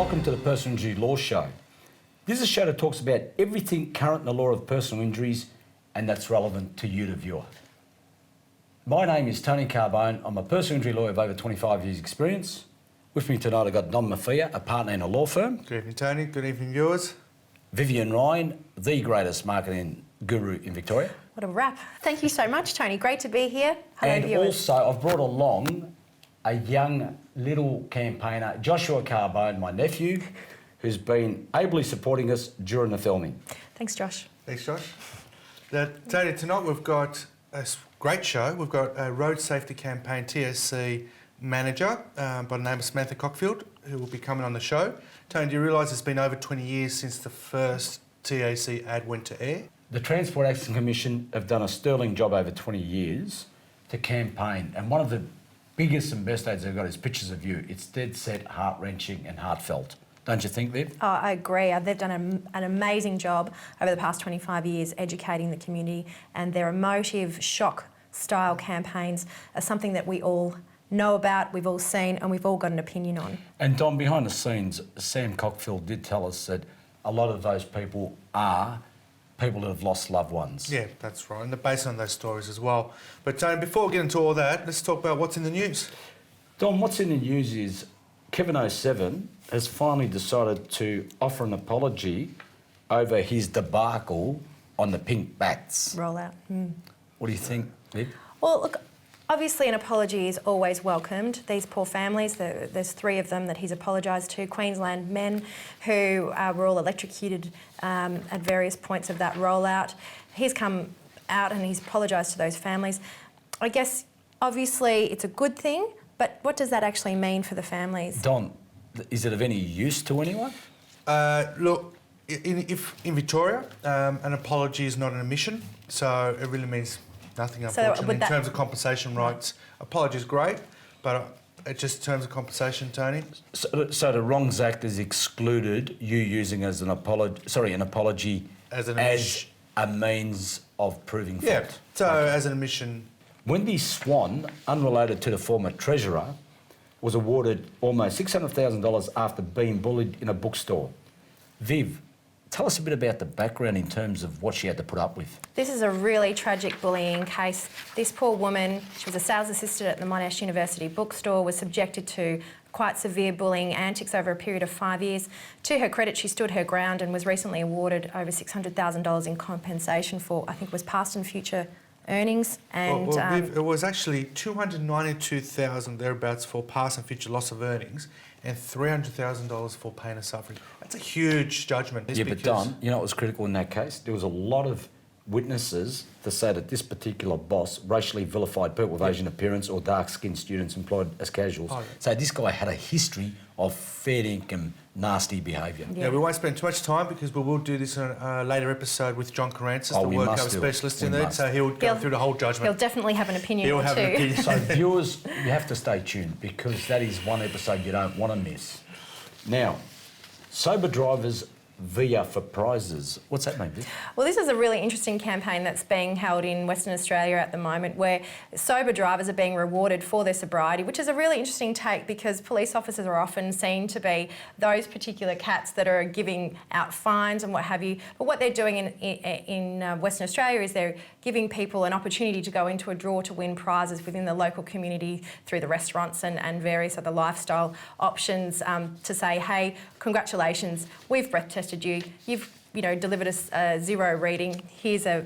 welcome to the Personal Injury Law Show. This is a show that talks about everything current in the law of personal injuries and that's relevant to you, the viewer. My name is Tony Carbone. I'm a personal injury lawyer of over 25 years' experience. With me tonight I've got Don Maffia, a partner in a law firm. Good evening, Tony. Good evening, viewers. Vivienne Ryan, the greatest marketing guru in Victoria. What a wrap. Thank you so much, Tony. Great to be here. Hello, And viewers. also I've brought along a young little campaigner, Joshua Carbone, my nephew, who's been ably supporting us during the filming. Thanks, Josh. Thanks, Josh. Now, Tony, tonight we've got a great show. We've got a road safety campaign TSC manager by the name of Sam Cockfield, who will be coming on the show. Tony, do you realise it's been over 20 years since the first TAC ad went to air? The Transport Action Commission have done a sterling job over 20 years to campaign, and one of the biggest and best ads they've got is pictures of you. It's dead set, heart-wrenching and heartfelt. Don't you think, Viv? Oh, I agree. They've done an amazing job over the past 25 years educating the community, and their emotive shock-style campaigns are something that we all know about, we've all seen, and we've all got an opinion on. And Don, behind the scenes, Sam Cockfield did tell us that a lot of those people are people that have lost loved ones. Yeah, that's right, and they're based on those stories as well. But Tony, before we get into all that, let's talk about what's in the news. Don, what's in the news is Kevin 07 has finally decided to offer an apology over his debacle on the pink bats. Rollout. What do you think, Viv? Well, look, obviously an apology is always welcomed. These poor families, there's three of them that he's apologised to, Queensland men who were all electrocuted at various points of that rollout. He's come out and he's apologised to those families. I guess, obviously, it's a good thing, but what does that actually mean for the families? Don, is it of any use to anyone? Look, in Victoria, an apology is not an admission, so it really means nothing, unfortunately. In terms of compensation rights, apology is great, but it's just in terms of compensation, Tony. So the wrongs act is excluded you using as an apology as a means of proving fault. Yeah, so as an admission. Wendy Swan, unrelated to the former treasurer, was awarded almost $600,000 after being bullied in a bookstore. Viv, tell us a bit about the background in terms of what she had to put up with. This is a really tragic bullying case. This poor woman, she was a sales assistant at the Monash University bookstore, was subjected to quite severe bullying antics over a period of 5 years. To her credit, she stood her ground and was recently awarded over $600,000 in compensation for, I think, was past and future earnings. And Viv, it was actually $292,000 thereabouts for past and future loss of earnings, and $300,000 for pain and suffering. That's a huge judgment. Yeah, but Don, you know what was critical in that case? There was a lot of witnesses to say that this particular boss racially vilified people with Asian appearance or dark-skinned students employed as casuals. Oh, yeah. So this guy had a history of fair income, nasty behaviour. Yeah, we won't spend too much time because we will do this in a later episode with John Carancis, the workover specialist in there, so he'll go through the whole judgment. He'll definitely have an opinion or two. So viewers, you have to stay tuned because that is one episode you don't want to miss. Now, sober drivers via for prizes. What's that mean, Vic? Well, this is a really interesting campaign that's being held in Western Australia at the moment where sober drivers are being rewarded for their sobriety, which is a really interesting take because police officers are often seen to be those particular cats that are giving out fines and what have you. But what they're doing in Western Australia is they're giving people an opportunity to go into a draw to win prizes within the local community through the restaurants and various other lifestyle options to say, hey, congratulations, we've breath tested you. You've delivered us a 0 reading. Here's a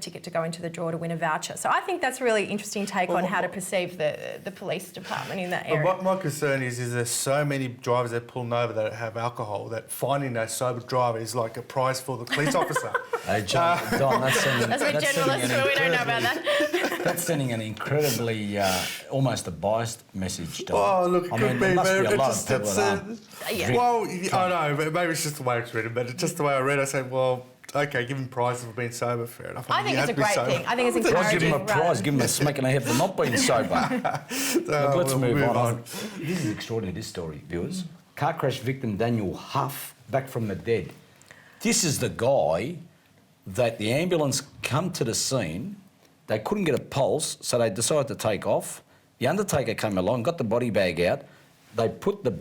ticket to go into the draw to win a voucher. So I think that's a really interesting take on how to perceive the police department in that area. Well, my concern is there's so many drivers that pull over that have alcohol that finding a sober driver is like a prize for the police officer. Hey, Don, that's sending... That's a generalist, but we don't know about that. That's sending an incredibly, almost a biased message, Don. Oh, look, it could be. There must be a lot of people that yeah. Well, I know, but maybe it's just the way it's written, but it's just the way I read it. I said, well, OK, give him prizes for being sober, fair enough. I think it's a great thing. I think it's encouraging. Why give him a prize? Give him a smack in the head for not being sober. Let's move on. This is extraordinary, this story, viewers. Car crash victim Daniel Huff, back from the dead. This is the guy that the ambulance come to the scene, they couldn't get a pulse, so they decided to take off. The undertaker came along, got the body bag out, they put the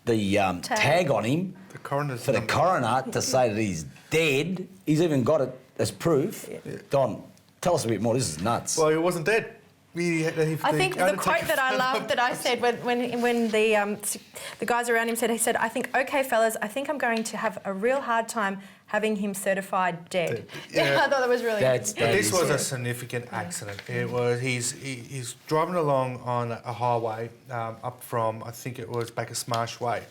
the tag on him The coroner's for the number. coroner to say that he's dead. He's even got it as proof. Don, tell us a bit more. This is nuts. Well, he wasn't dead. I think the quote that I loved that I said when the guys around him said, he said, I think, okay, fellas, I think I'm going to have a real hard time having him certified dead. Yeah. I thought that was really interesting. This was a significant accident. It was he's driving along on a highway up from, I think it was Bacchus Marsh Way,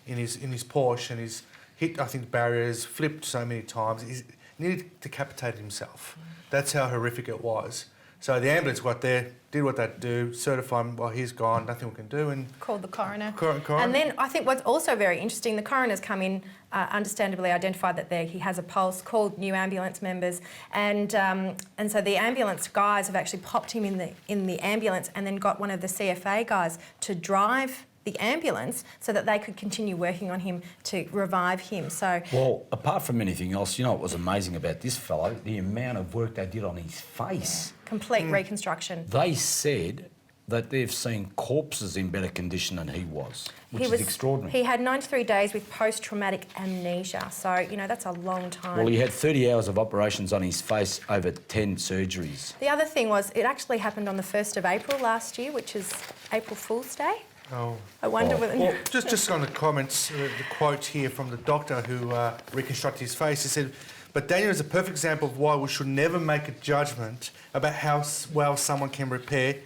in his Porsche, and he's hit, I think, barriers, flipped so many times. He's nearly decapitated himself. That's how horrific it was. So the ambulance got there, did what they'd do, certified him, well, he's gone, nothing we can do, and called the coroner. Coroner. And then I think what's also very interesting, the coroner's come in, understandably identified that he has a pulse, called new ambulance members, and so the ambulance guys have actually popped him in the ambulance, and then got one of the CFA guys to drive the ambulance so that they could continue working on him to revive him. So, well, apart from anything else, you know what was amazing about this fellow? The amount of work they did on his face. complete reconstruction. They said that they've seen corpses in better condition than he was, which is extraordinary. He had 93 days with post-traumatic amnesia, so, you know, that's a long time. Well, he had 30 hours of operations on his face, over 10 surgeries. The other thing was, it actually happened on the 1st of April last year, which is April Fool's Day. Oh. I wonder whether... Well, just on the comments, the quote here from the doctor who reconstructed his face, he said, but Daniel is a perfect example of why we should never make a judgment about how well someone can repair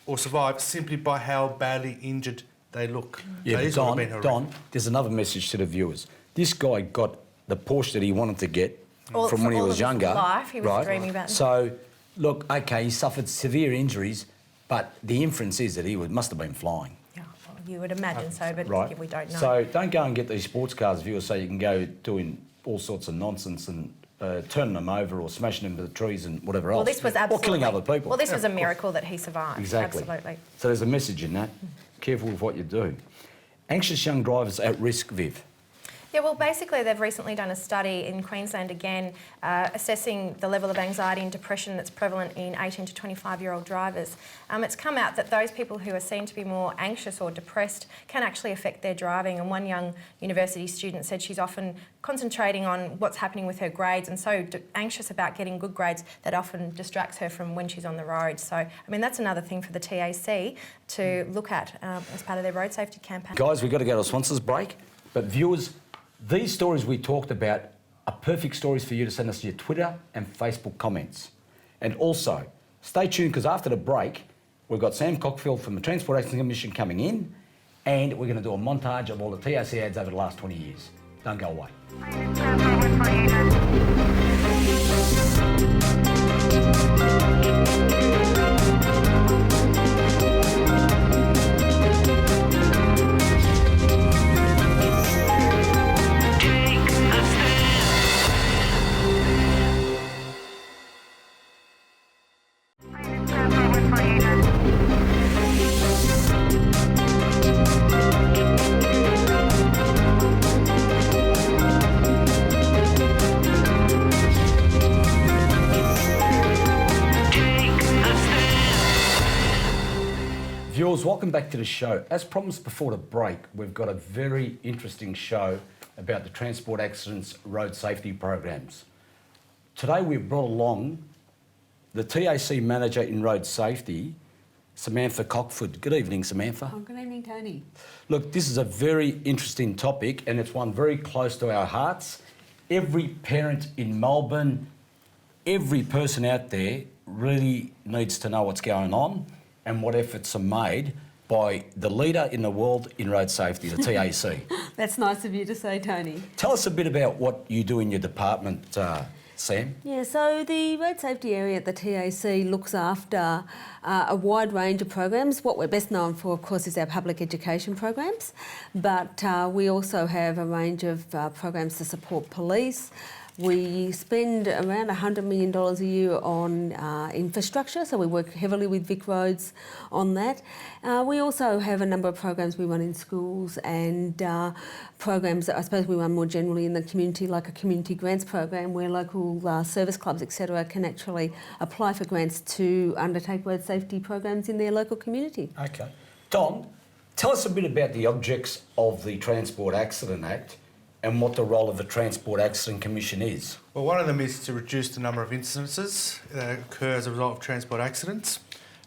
or survive simply by how badly injured they look. Yeah, but Don, there's another message to the viewers. This guy got the Porsche that he wanted to get from when he was younger. Life, he was right? dreaming about. So, look, OK, he suffered severe injuries, but the inference is that he must have been flying. Yeah, well, you would imagine so, but right. we don't know. So don't go and get these sports cars, viewers, so you can go doing all sorts of nonsense and turning them over or smashing them into the trees and whatever else. Well, this was absolutely... Or killing other people. Well, this was a miracle that he survived. Exactly. Absolutely. So there's a message in that. Careful with what you do. Anxious young drivers at risk, Viv. Yeah, well, basically they've recently done a study in Queensland again, assessing the level of anxiety and depression that's prevalent in 18 to 25-year-old drivers. It's come out that those people who are seen to be more anxious or depressed can actually affect their driving, and one young university student said she's often concentrating on what's happening with her grades and so anxious about getting good grades that often distracts her from when she's on the road. So, I mean, that's another thing for the TAC to look at as part of their road safety campaign. Guys, we've got to go to a sponsors break, but viewers, these stories we talked about are perfect stories for you to send us your Twitter and Facebook comments. And also, stay tuned, because after the break, we've got Sam Cockfield from the Transport Accident Commission coming in, and we're going to do a montage of all the TAC ads over the last 20 years. Don't go away. Viewers, welcome back to the show. As promised before the break, we've got a very interesting show about the transport accidents road safety programs. Today we've brought along the TAC manager in road safety, Samantha Cockfield. Good evening, Samantha. Oh, good evening, Tony. Look, this is a very interesting topic, and it's one very close to our hearts. Every parent in Melbourne, every person out there really needs to know what's going on and what efforts are made by the leader in the world in road safety, the TAC. That's nice of you to say, Tony. Tell us a bit about what you do in your department, Sam. Yeah, so the road safety area at the TAC looks after a wide range of programs. What we're best known for, of course, is our public education programs, but we also have a range of programs to support police. We spend around $100 million a year on infrastructure, so we work heavily with Vic Roads on that. We also have a number of programs we run in schools and programs that I suppose we run more generally in the community, like a community grants program where local service clubs, etc., can actually apply for grants to undertake road safety programs in their local community. Okay. Don, Tell us a bit about the objects of the Transport Accident Act and what the role of the Transport Accident Commission is. Well, one of them is to reduce the number of incidences that occur as a result of transport accidents.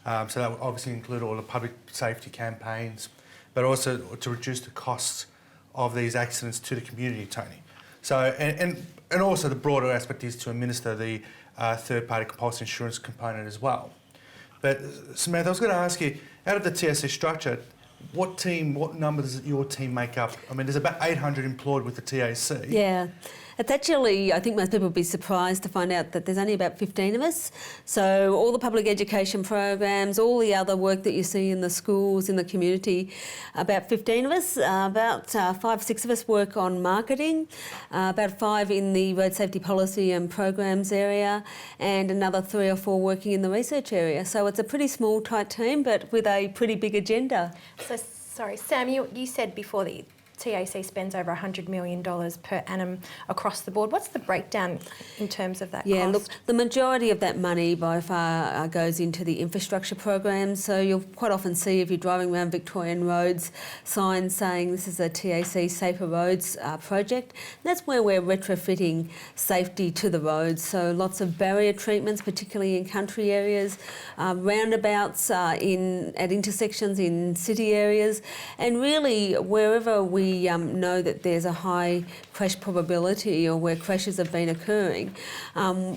So that would obviously include all the public safety campaigns, but also to reduce the costs of these accidents to the community, Tony. So, and also the broader aspect is to administer the third-party compulsory insurance component as well. But Samantha, I was going to ask you, out of the TAC structure, what number does your team make up? I mean, there's about 800 employed with the TAC. Yeah. It's actually, I think most people would be surprised to find out that there's only about 15 of us. So all the public education programs, all the other work that you see in the schools, in the community, about 15 of us, about 5, 6 of us work on marketing, about 5 in the road safety policy and programs area, and another 3 or 4 working in the research area. So it's a pretty small, tight team, but with a pretty big agenda. So, sorry, Sam, you said before that TAC spends over $100 million per annum across the board. What's the breakdown in terms of that Yeah, cost? look, the majority of that money by far goes into the infrastructure programs. So you'll quite often see, if you're driving around Victorian roads, signs saying this is a TAC Safer Roads project. And that's where we're retrofitting safety to the roads. So lots of barrier treatments, particularly in country areas, roundabouts at intersections in city areas, and really wherever we know that there's a high crash probability or where crashes have been occurring,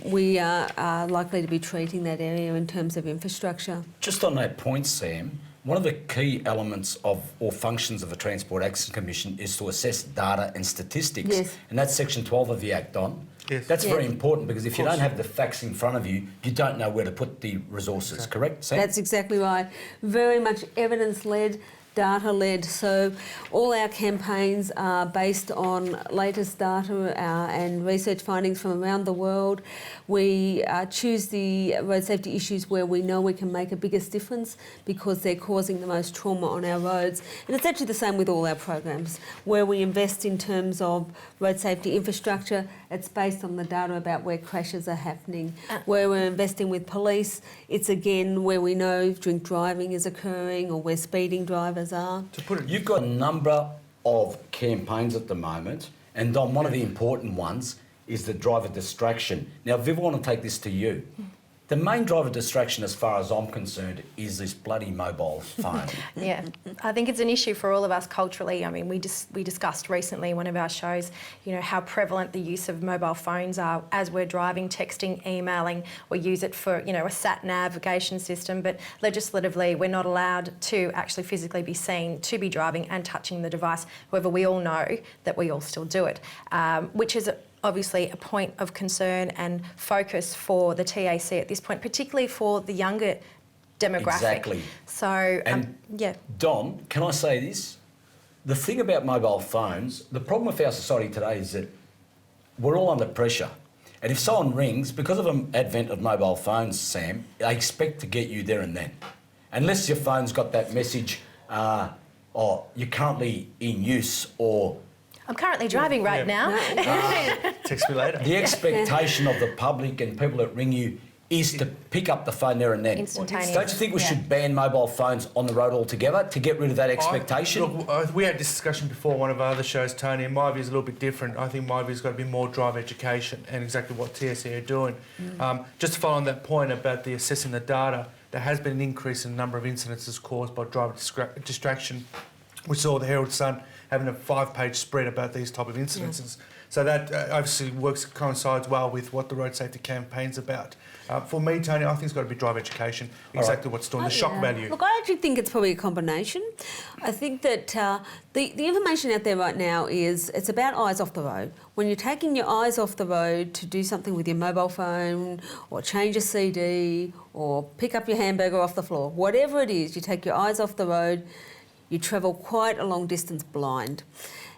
we are likely to be treating that area in terms of infrastructure. Just on that point, Sam, one of the key elements of or functions of the Transport Accident Commission is to assess data and statistics. Yes. And that's Section 12 of the Act on. Yes. That's Yeah. very important, because if you don't have the facts in front of you, you don't know where to put the resources, correct, Sam? That's exactly right. Very much evidence-led, data-led. So all our campaigns are based on latest data and research findings from around the world. We choose the road safety issues where we know we can make a biggest difference because they're causing the most trauma on our roads. And it's actually the same with all our programs. Where we invest in terms of road safety infrastructure, it's based on the data about where crashes are happening. Where we're investing with police, it's again where we know drink driving is occurring or where speeding drivers are. You've got a number of campaigns at the moment, and Dom, one of the important ones is the driver distraction. Now, Viv, I want to take this to you. The main driver distraction, as far as I'm concerned, is this bloody mobile phone. Yeah, I think it's an issue for all of us culturally. I mean, we discussed recently in one of our shows, how prevalent the use of mobile phones are as we're driving, texting, emailing. We use it for, a sat navigation system, but legislatively we're not allowed to actually physically be seen to be driving and touching the device. However, we all know that we all still do it, which is obviously a point of concern and focus for the TAC at this point, particularly for the younger demographic. Exactly. So, yeah. Dom, can I say this? The thing about mobile phones, the problem with our society today is that we're all under pressure. And if someone rings, because of the advent of mobile phones, Sam, they expect to get you there and then. Unless your phone's got that message, or you're currently in use, or I'm currently driving right now. Text me later. the expectation of the public and people that ring you is to pick up the phone there and then. Instantaneous. Don't you think we should ban mobile phones on the road altogether to get rid of that expectation? Look, we had this discussion before one of our other shows, Tony, and my view is a little bit different. I think my view's got to be more driver education and exactly what TAC are doing. Just to follow on that point about the assessing the data, there has been an increase in the number of incidences caused by driver distraction. We saw the Herald Sun having a 5-page spread about these type of incidences. So that obviously coincides well with what the road safety campaign's about. For me, Tony, I think it's got to be driver education, exactly what's doing the shock value. Look, I actually think it's probably a combination. I think that the information out there right now is it's about eyes off the road. When you're taking your eyes off the road to do something with your mobile phone or change a CD or pick up your hamburger off the floor, whatever it is, you take your eyes off the road, you travel quite a long distance blind.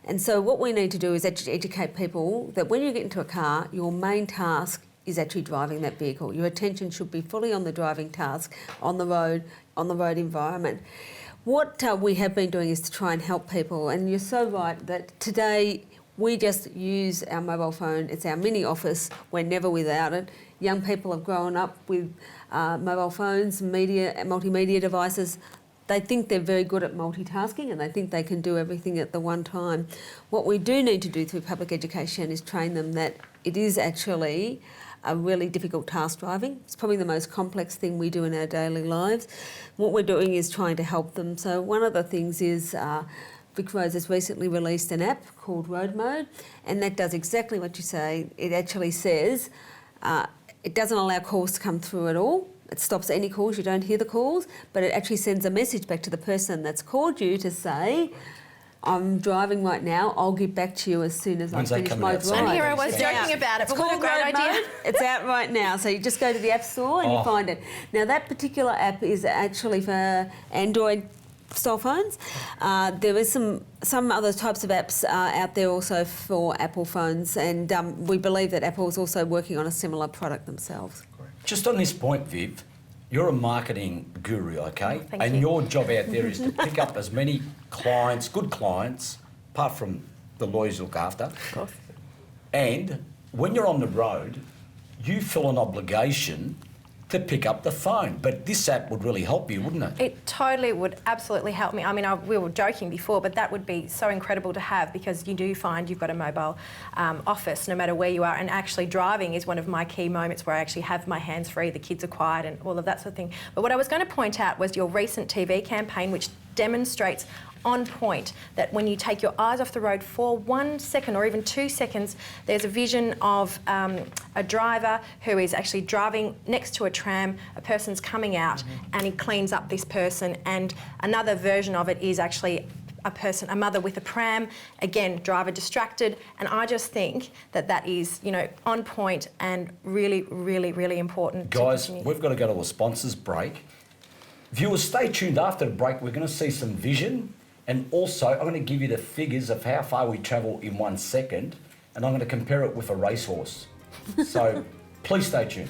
And so what we need to do is actually educate people that when you get into a car, your main task is actually driving that vehicle. Your attention should be fully on the driving task, on the road environment. What we have been doing is to try and help people, and you're so right that today we just use our mobile phone. It's our mini office. We're never without it. Young people have grown up with mobile phones, multimedia devices. they think they're very good at multitasking and they think they can do everything at the one time. What we do need to do through public education is train them that it is actually a really difficult task driving. It's probably the most complex thing we do in our daily lives. What we're doing is trying to help them. So one of the things is Vic Roads has recently released an app called Road Mode, and that does exactly what you say. It actually says it doesn't allow calls to come through at all. It stops any calls, you don't hear the calls, but it actually sends a message back to the person that's called you to say, I'm driving right now, I'll get back to you as soon as I finish my drive. And here I was joking about it, but what a great idea. It's out right now, so you just go to the App Store and you find it. Now that particular app is actually for Android cell phones. There is some other types of apps out there also for Apple phones, and we believe that Apple is also working on a similar product themselves. Just on this point, Viv, you're a marketing guru, okay? Thank you. Your job out there is to pick up as many clients, good clients, apart from the lawyers you look after. Of course. And when you're on the road, you feel an obligation to pick up the phone. But this app would really help you, wouldn't it? It totally would absolutely help me. I mean, we were joking before, but that would be so incredible to have, because you do find you've got a mobile office no matter where you are, and actually driving is one of my key moments where I actually have my hands free, the kids are quiet and all of that sort of thing. But what I was going to point out was your recent TV campaign, which demonstrates on point that when you take your eyes off the road for 1 second or even 2 seconds, there's a vision of a driver who is actually driving next to a tram, a person's coming out and he cleans up this person, and another version of it is actually a mother with a pram, again, driver distracted, and I just think that is, on point and really, really, really important. Guys, we've got to go to a sponsors break. Viewers, stay tuned after the break. We're going to see some vision. And also, I'm going to give you the figures of how far we travel in 1 second, and I'm going to compare it with a racehorse. So please stay tuned.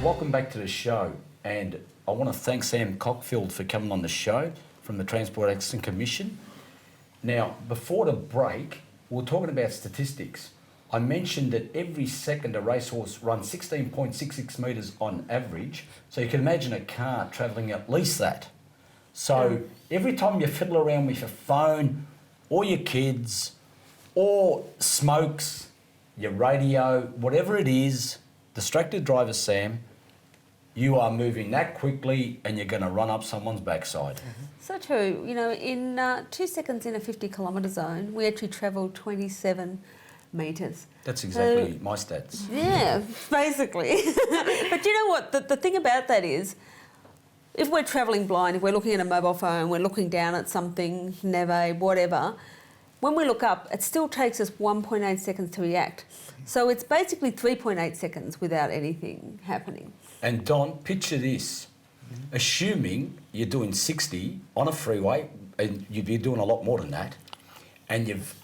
Welcome back to the show, and I want to thank Sam Cockfield for coming on the show from the Transport Accident Commission. Now, before the break, we were talking about statistics. I mentioned that every second a racehorse runs 16.66 metres on average, so you can imagine a car travelling at least that. So every time you fiddle around with your phone or your kids or smokes, your radio, whatever it is, distracted driver Sam, you are moving that quickly and you're going to run up someone's backside. So true. In 2 seconds in a 50 kilometre zone, we actually travelled 27 metres. That's exactly my stats. Yeah, basically. But you know what? The thing about that is, if we're travelling blind, if we're looking at a mobile phone, we're looking down at something, nave, whatever, when we look up, it still takes us 1.8 seconds to react. So it's basically 3.8 seconds without anything happening. And Don, picture this. Assuming you're doing 60 on a freeway, and you'd be doing a lot more than that, and you've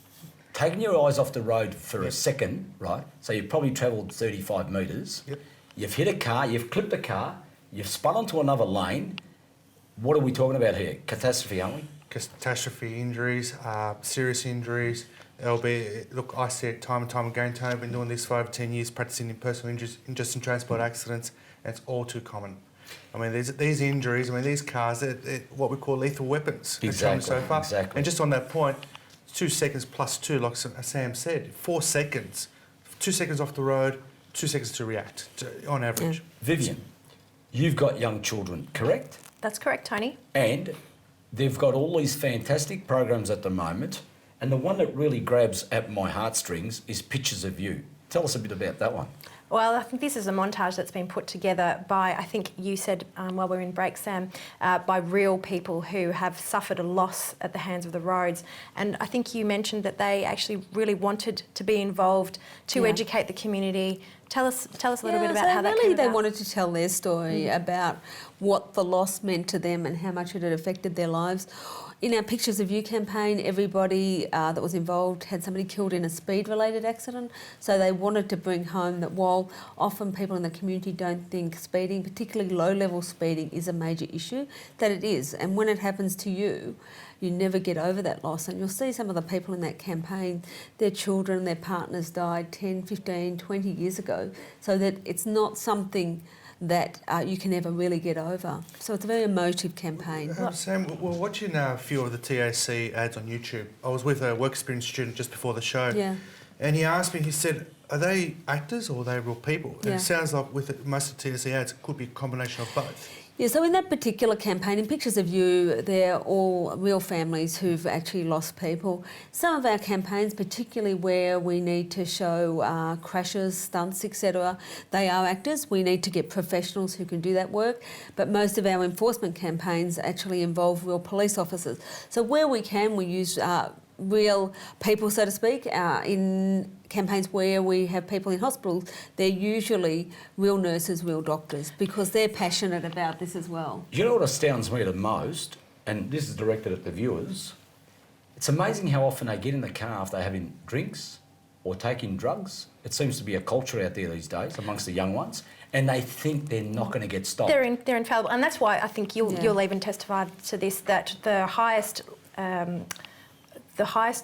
taken your eyes off the road for a second, right? So you've probably travelled 35 metres. Yep. You've hit a car, you've clipped a car, you've spun onto another lane. What are we talking about here? Catastrophe, aren't we? Catastrophe injuries, serious injuries. Look, I see it time and time again, Tony. I've been doing this for over 10 years, practising in personal injuries, just in transport accidents, and it's all too common. I mean, these injuries, these cars, they're what we call lethal weapons. Exactly, so far. exactly. And just on that point, 2 seconds plus 2, like Sam said, 4 seconds. 2 seconds off the road, 2 seconds to react, on average. Yeah. Vivienne, you've got young children, correct? That's correct, Tony. And they've got all these fantastic programs at the moment, and the one that really grabs at my heartstrings is Pictures of You. Tell us a bit about that one. Well, I think this is a montage that's been put together by, I think you said while we were in break, Sam, by real people who have suffered a loss at the hands of the roads. And I think you mentioned that they actually really wanted to be involved to educate the community. Tell us a little bit about how that came about. They wanted to tell their story about what the loss meant to them and how much it had affected their lives. In our Pictures of You campaign, everybody that was involved had somebody killed in a speed-related accident. So they wanted to bring home that while often people in the community don't think speeding, particularly low-level speeding, is a major issue, that it is. And when it happens to you, you never get over that loss. And you'll see some of the people in that campaign, their children, their partners died 10, 15, 20 years ago. So that it's not something that you can never really get over. So it's a very emotive campaign. Sam, we're watching a few of the TAC ads on YouTube. I was with a work experience student just before the show. Yeah. And he asked me, he said, are they actors or are they real people? And it sounds like with most of the TAC ads, it could be a combination of both. Yeah, so in that particular campaign, in Pictures of You, they're all real families who've actually lost people. Some of our campaigns, particularly where we need to show crashes, stunts, etc., they are actors. We need to get professionals who can do that work. But most of our enforcement campaigns actually involve real police officers. So where we can, we use real people, so to speak. In campaigns where we have people in hospitals, they're usually real nurses, real doctors, because they're passionate about this as well. You know what astounds me the most, and this is directed at the viewers, it's amazing how often they get in the car after they're having drinks or taking drugs. It seems to be a culture out there these days amongst the young ones, and they think they're not going to get stopped. They're infallible, and that's why I think you'll even testify to this, that the highest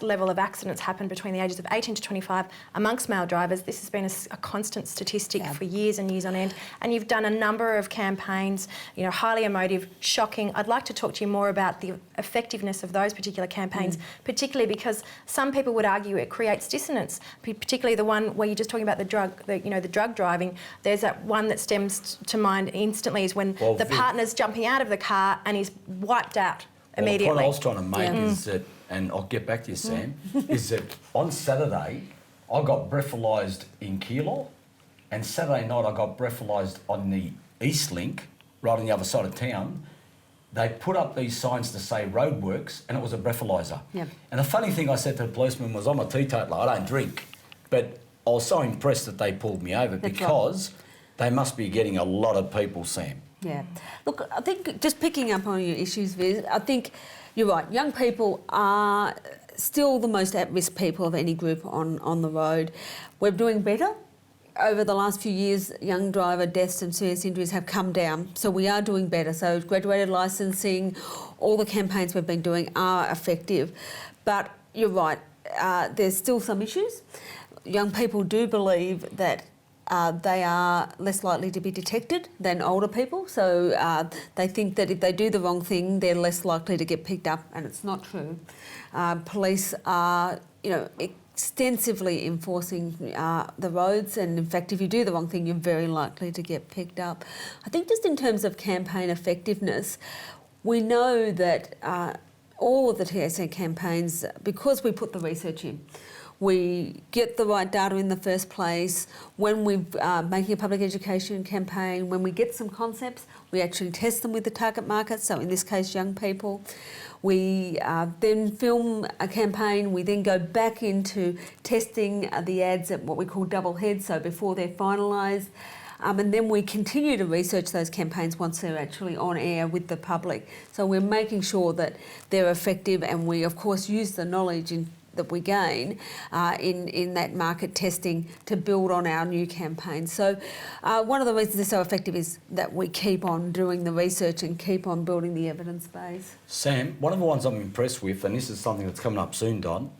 level of accidents happen between the ages of 18 to 25 amongst male drivers. This has been a constant statistic for years and years on end. And you've done a number of campaigns, you know, highly emotive, shocking. I'd like to talk to you more about the effectiveness of those particular campaigns, particularly because some people would argue it creates dissonance, particularly the one where you're just talking about the drug driving. There's that one that stems to mind instantly is when the partner's jumping out of the car and he's wiped out immediately. The point I was trying to make is that, and I'll get back to you, Sam, is that on Saturday I got breathalyzed in Keilor, and Saturday night I got breathalyzed on the East Link, right on the other side of town. They put up these signs to say roadworks, and it was a breathalyzer. Yep. And the funny thing I said to the policeman was, I'm a teetotaler, I don't drink. But I was so impressed that they pulled me over because they must be getting a lot of people, Sam. Yeah. Look, I think just picking up on your issues, Viz, I think you're right. Young people are still the most at-risk people of any group on the road. We're doing better. Over the last few years, young driver deaths and serious injuries have come down. So we are doing better. So graduated licensing, all the campaigns we've been doing are effective. But you're right, there's still some issues. Young people do believe that they are less likely to be detected than older people. So they think that if they do the wrong thing, they're less likely to get picked up, and it's not true. Police are, extensively enforcing the roads, and in fact, if you do the wrong thing, you're very likely to get picked up. I think just in terms of campaign effectiveness, we know that all of the TAC campaigns, because we put the research in, we get the right data in the first place. When we're making a public education campaign, when we get some concepts, we actually test them with the target market, so in this case, young people. We then film a campaign. We then go back into testing the ads at what we call double heads, so before they're finalised. And then we continue to research those campaigns once they're actually on air with the public. So we're making sure that they're effective, and we, of course, use the knowledge that we gain in that market testing to build on our new campaigns. So one of the reasons they're so effective is that we keep on doing the research and keep on building the evidence base. Sam, one of the ones I'm impressed with, and this is something that's coming up soon, Don,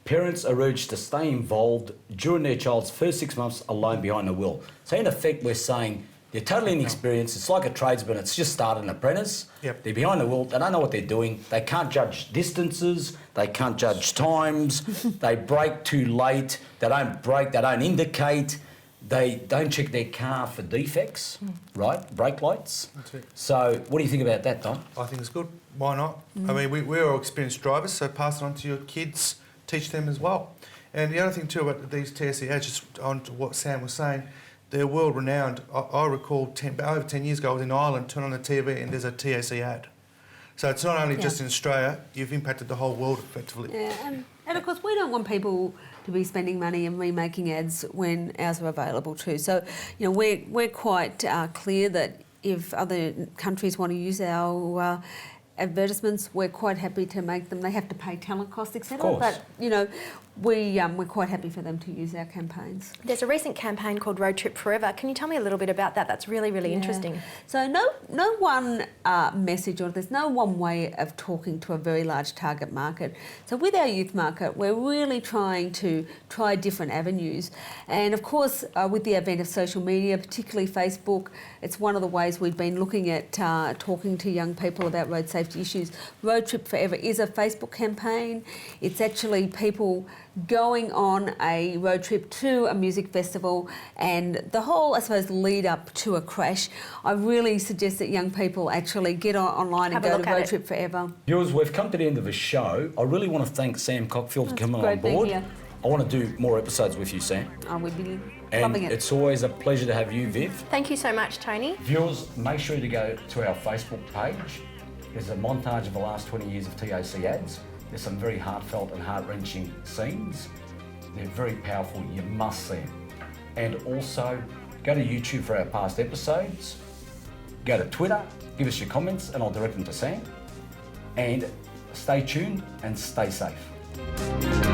parents are urged to stay involved during their child's first 6 months alone behind the wheel. So in effect, we're saying they're totally inexperienced. It's like a tradesman. It's just started an apprentice. Yep. They're behind the wheel. They don't know what they're doing. They can't judge distances. They can't judge times. They brake too late. They don't brake. They don't indicate. They don't check their car for defects, right? Brake lights. That's it. So what do you think about that, Don? I think it's good. Why not? I mean, we're all experienced drivers, so pass it on to your kids, teach them as well. And the other thing too about these TAC ads, just on to what Sam was saying, they're world renowned. I recall over 10 years ago I was in Ireland, turn on the TV and there's a TAC ad. So it's not only just in Australia, you've impacted the whole world effectively. Yeah, and of course we don't want people to be spending money and remaking ads when ours are available too. So, you know, we're quite clear that if other countries want to use our advertisements, we're quite happy to make them. They have to pay talent costs, etc. But you know, we're quite happy for them to use our campaigns. There's a recent campaign called Road Trip Forever. Can you tell me a little bit about that? That's really, really interesting. So no one message, or there's no one way of talking to a very large target market. So with our youth market, we're really trying to try different avenues. And of course, with the advent of social media, particularly Facebook, it's one of the ways we've been looking at talking to young people about road safety issues. Road Trip Forever is a Facebook campaign. It's actually people going on a road trip to a music festival, and the whole, I suppose, lead up to a crash. I really suggest that young people actually get online and go to Road Trip Forever. Viewers, we've come to the end of the show. I really want to thank Sam Cockfield for coming on board. Here. I want to do more episodes with you, Sam. I would be and loving it. It's always a pleasure to have you, Viv. Thank you so much, Tony. Viewers, make sure to go to our Facebook page. There's a montage of the last 20 years of TAC ads. There's some very heartfelt and heart-wrenching scenes. They're very powerful, you must see them. And also, go to YouTube for our past episodes. Go to Twitter, give us your comments and I'll direct them to Sam. And stay tuned and stay safe.